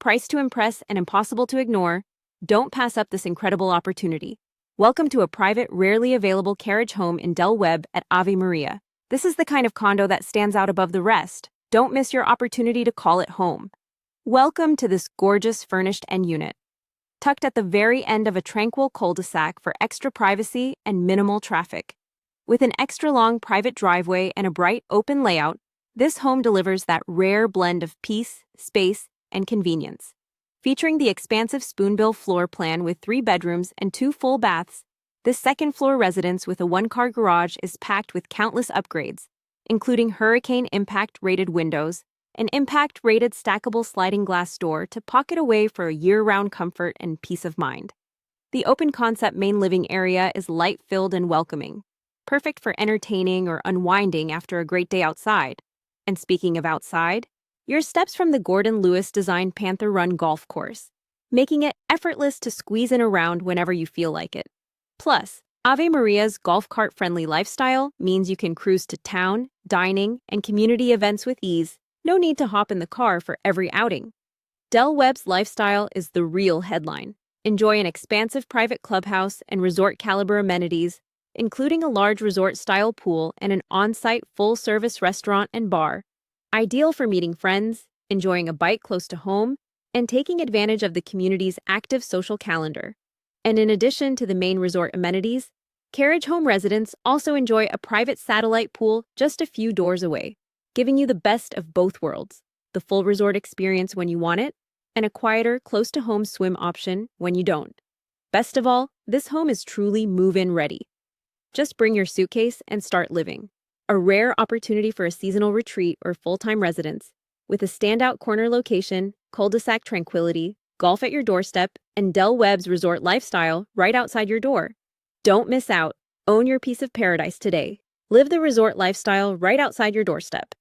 Priced to impress and impossible to ignore, don't pass up this incredible opportunity. Welcome to a private, rarely available carriage home in Webb at Ave Maria. This is the kind of condo that stands out above the rest. Don't miss your opportunity to call it home. Welcome to this gorgeous furnished end unit, tucked at the very end of a tranquil cul-de-sac for extra privacy and minimal traffic. With an extra long private driveway and a bright, open layout, this home delivers that rare blend of peace, space, and convenience. Featuring the expansive Spoonbill floor plan with 3 bedrooms and 2 full baths, this second-floor residence with a 1-car garage is packed with countless upgrades, including hurricane impact-rated windows, an impact-rated stackable sliding glass door to pocket away for a year-round comfort and peace of mind. The open-concept main living area is light-filled and welcoming, perfect for entertaining or unwinding after a great day outside. And speaking of outside, your steps from the Gordon Lewis-designed Panther Run golf course, making it effortless to squeeze in around whenever you feel like it. Plus, Ave Maria's golf cart-friendly lifestyle means you can cruise to town, dining, and community events with ease. No need to hop in the car for every outing. Webb's lifestyle is the real headline. Enjoy an expansive private clubhouse and resort-caliber amenities, including a large resort-style pool and an on-site full-service restaurant and bar. Ideal for meeting friends, enjoying a bite close to home, and taking advantage of the community's active social calendar. And in addition to the main resort amenities, carriage home residents also enjoy a private satellite pool just a few doors away, giving you the best of both worlds, the full resort experience when you want it, and a quieter, close-to-home swim option when you don't. Best of all, this home is truly move-in ready. Just bring your suitcase and start living. A rare opportunity for a seasonal retreat or full-time residence, with a standout corner location, cul-de-sac tranquility, golf at your doorstep, and Webb's resort lifestyle right outside your door. Don't miss out. Own your piece of paradise today. Live the resort lifestyle right outside your doorstep.